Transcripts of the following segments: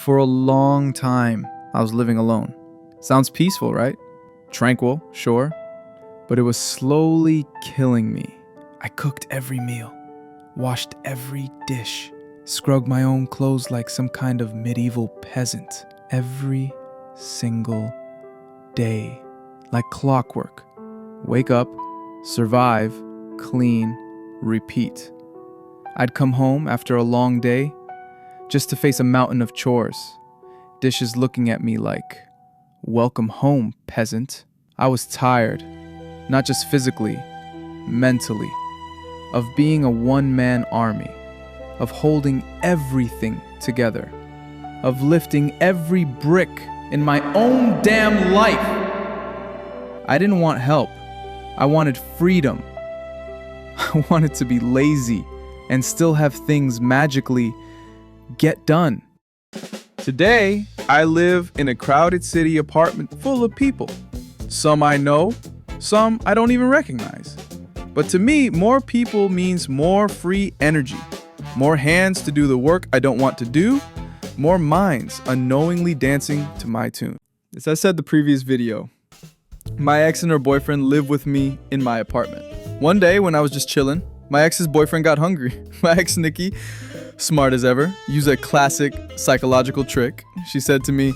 For a long time, I was living alone. Sounds peaceful, right? Tranquil, sure. But it was slowly killing me. I cooked every meal, washed every dish, scrubbed my own clothes like some kind of medieval peasant. Every single day, like clockwork. Wake up, survive, clean, repeat. I'd come home after a long day just to face a mountain of chores. Dishes looking at me like, "Welcome home, peasant." I was tired, not just physically, mentally, of being a one-man army, of holding everything together, of lifting every brick in my own damn life. I didn't want help. I wanted freedom. I wanted to be lazy and still have things magically get done. Today, I live in a crowded city apartment full of people. Some I know, some I don't even recognize. But to me, more people means more free energy, more hands to do the work I don't want to do, more minds unknowingly dancing to my tune. As I said in the previous video, my ex and her boyfriend live with me in my apartment. One day when I was just chilling, my ex's boyfriend got hungry. My ex, Nikki, smart as ever, used a classic psychological trick. She said to me,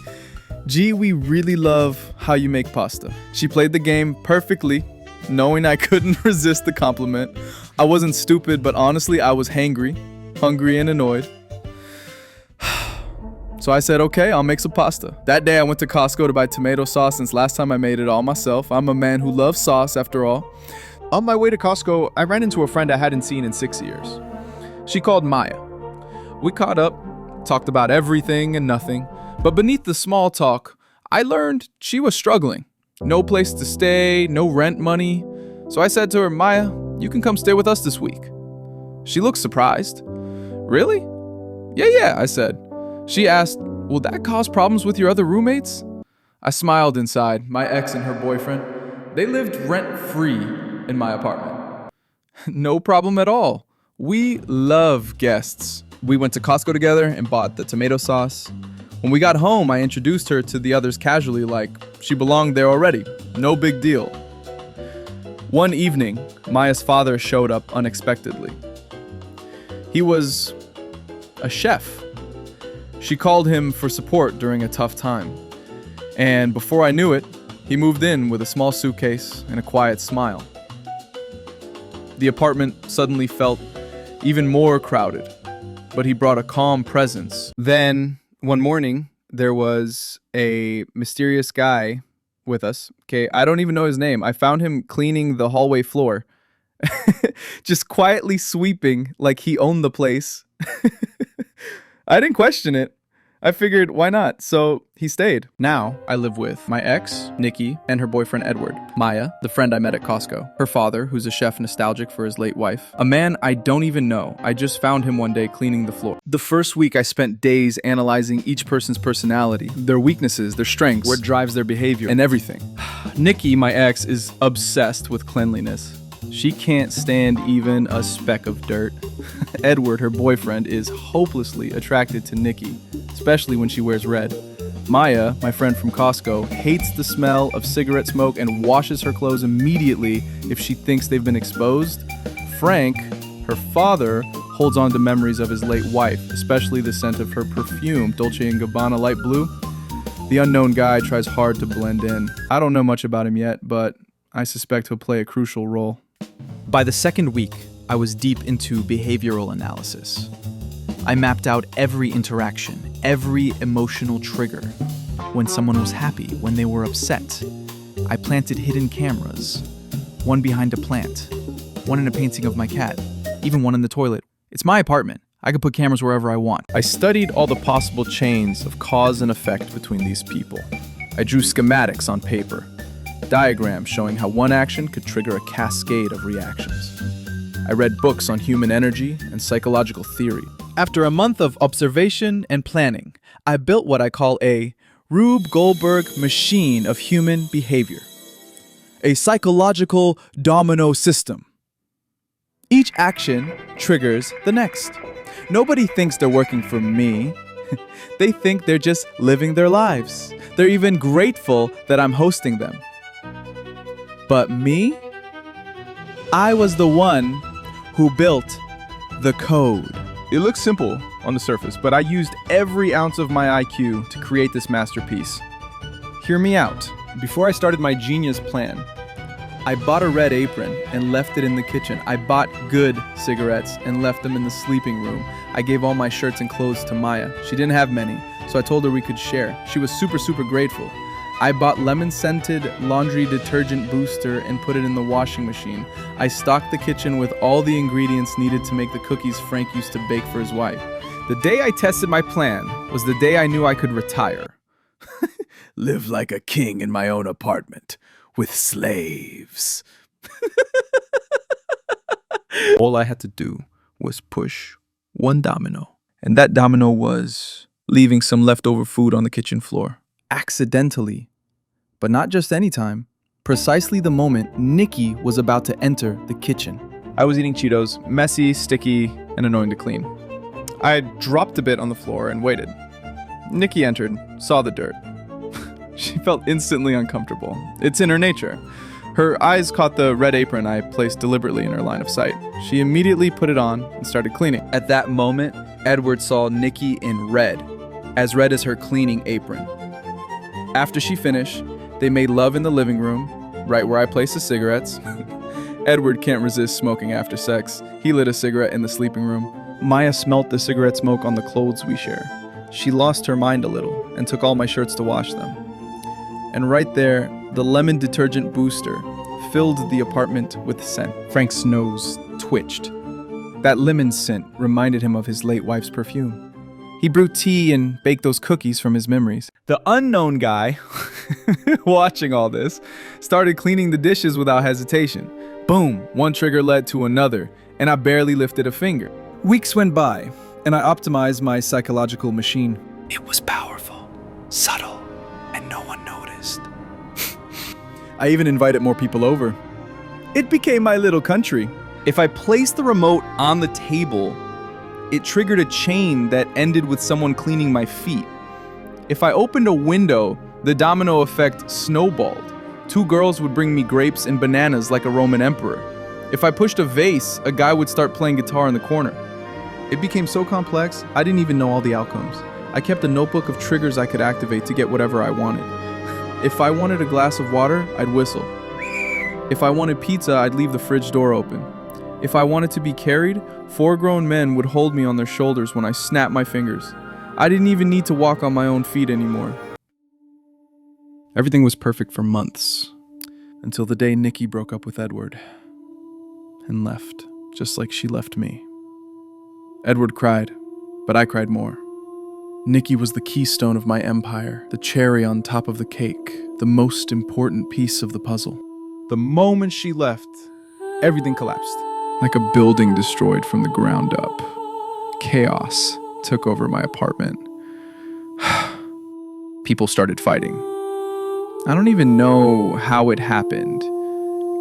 "Gee, we really love how you make pasta." She played the game perfectly, knowing I couldn't resist the compliment. I wasn't stupid, but honestly, I was hungry and annoyed. So I said, okay, I'll make some pasta. That day I went to Costco to buy tomato sauce since last time I made it all myself. I'm a man who loves sauce after all. On my way to Costco, I ran into a friend I hadn't seen in 6 years. She called Maya. We caught up, talked about everything and nothing, but beneath the small talk, I learned she was struggling. No place to stay, no rent money. So I said to her, "Maya, you can come stay with us this week." She looked surprised. "Really?" Yeah, I said. She asked, "Will that cause problems with your other roommates?" I smiled inside. My ex and her boyfriend, they lived rent-free in my apartment. No problem at all. We love guests. We went to Costco together and bought the tomato sauce. When we got home, I introduced her to the others casually, like she belonged there already. No big deal. One evening, Maya's father showed up unexpectedly. He was a chef. She called him for support during a tough time. And before I knew it, he moved in with a small suitcase and a quiet smile. The apartment suddenly felt even more crowded, but he brought a calm presence. Then, one morning, there was a mysterious guy with us. Okay, I don't even know his name. I found him cleaning the hallway floor. Just quietly sweeping like he owned the place. I didn't question it. I figured, why not? So he stayed. Now I live with my ex, Nikki, and her boyfriend, Edward. Maya, the friend I met at Costco. Her father, who's a chef nostalgic for his late wife. A man I don't even know. I just found him one day cleaning the floor. The first week I spent days analyzing each person's personality, their weaknesses, their strengths, what drives their behavior, and everything. Nikki, my ex, is obsessed with cleanliness. She can't stand even a speck of dirt. Edward, her boyfriend, is hopelessly attracted to Nikki, especially when she wears red. Maya, my friend from Costco, hates the smell of cigarette smoke and washes her clothes immediately if she thinks they've been exposed. Frank, her father, holds on to memories of his late wife, especially the scent of her perfume, Dolce & Gabbana Light Blue. The unknown guy tries hard to blend in. I don't know much about him yet, but I suspect he'll play a crucial role. By the second week, I was deep into behavioral analysis. I mapped out every interaction, every emotional trigger. When someone was happy, when they were upset. I planted hidden cameras. One behind a plant, one in a painting of my cat, even one in the toilet. It's my apartment. I can put cameras wherever I want. I studied all the possible chains of cause and effect between these people. I drew schematics on paper. Diagrams showing how one action could trigger a cascade of reactions. I read books on human energy and psychological theory. After a month of observation and planning, I built what I call a Rube Goldberg machine of human behavior. A psychological domino system. Each action triggers the next. Nobody thinks they're working for me. They think they're just living their lives. They're even grateful that I'm hosting them. But me? I was the one who built the code. It looks simple on the surface, but I used every ounce of my IQ to create this masterpiece. Hear me out. Before I started my genius plan, I bought a red apron and left it in the kitchen. I bought good cigarettes and left them in the sleeping room. I gave all my shirts and clothes to Maya. She didn't have many, so I told her we could share. She was super grateful. I bought lemon-scented laundry detergent booster and put it in the washing machine. I stocked the kitchen with all the ingredients needed to make the cookies Frank used to bake for his wife. The day I tested my plan was the day I knew I could retire. Live like a king in my own apartment with slaves. All I had to do was push one domino. And that domino was leaving some leftover food on the kitchen floor. Accidentally. But not just any time. Precisely the moment Nikki was about to enter the kitchen. I was eating Cheetos, messy, sticky, and annoying to clean. I dropped a bit on the floor and waited. Nikki entered, saw the dirt. She felt instantly uncomfortable. It's in her nature. Her eyes caught the red apron I placed deliberately in her line of sight. She immediately put it on and started cleaning. At that moment, Edward saw Nikki in red as her cleaning apron. After she finished, they made love in the living room, right where I placed the cigarettes. Edward can't resist smoking after sex. He lit a cigarette in the sleeping room. Maya smelt the cigarette smoke on the clothes we share. She lost her mind a little and took all my shirts to wash them. And right there, the lemon detergent booster filled the apartment with scent. Frank's nose twitched. That lemon scent reminded him of his late wife's perfume. He brewed tea and baked those cookies from his memories. The unknown guy, watching all this, started cleaning the dishes without hesitation. Boom, one trigger led to another, and I barely lifted a finger. Weeks went by, and I optimized my psychological machine. It was powerful, subtle, and no one noticed. I even invited more people over. It became my little country. If I placed the remote on the table, it triggered a chain that ended with someone cleaning my feet. If I opened a window, the domino effect snowballed. 2 girls would bring me grapes and bananas like a Roman emperor. If I pushed a vase, a guy would start playing guitar in the corner. It became so complex, I didn't even know all the outcomes. I kept a notebook of triggers I could activate to get whatever I wanted. If I wanted a glass of water, I'd whistle. If I wanted pizza, I'd leave the fridge door open. If I wanted to be carried, 4 grown men would hold me on their shoulders when I snapped my fingers. I didn't even need to walk on my own feet anymore. Everything was perfect for months, until the day Nikki broke up with Edward and left, just like she left me. Edward cried, but I cried more. Nikki was the keystone of my empire, the cherry on top of the cake, the most important piece of the puzzle. The moment she left, everything collapsed. Like a building destroyed from the ground up. Chaos took over my apartment. People started fighting. I don't even know how it happened,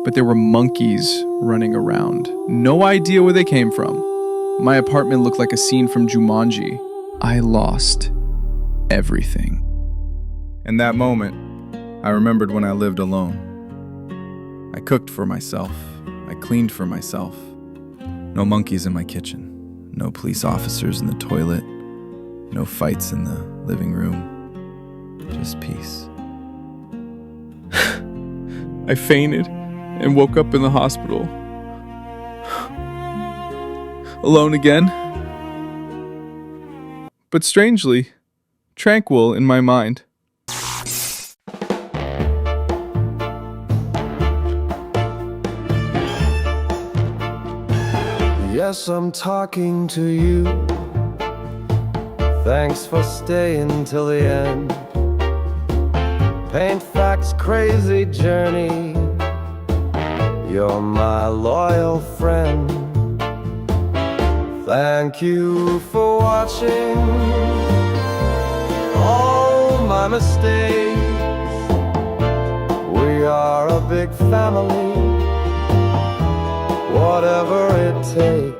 but there were monkeys running around. No idea where they came from. My apartment looked like a scene from Jumanji. I lost everything. In that moment, I remembered when I lived alone. I cooked for myself. I cleaned for myself. No monkeys in my kitchen. No police officers in the toilet. No fights in the living room. Just peace. I fainted and woke up in the hospital. Alone again. But strangely, tranquil in my mind. Yes, I'm talking to you. Thanks for staying till the end. Paint facts, crazy journey. You're my loyal friend. Thank you for watching all my mistakes. We are a big family, whatever it takes.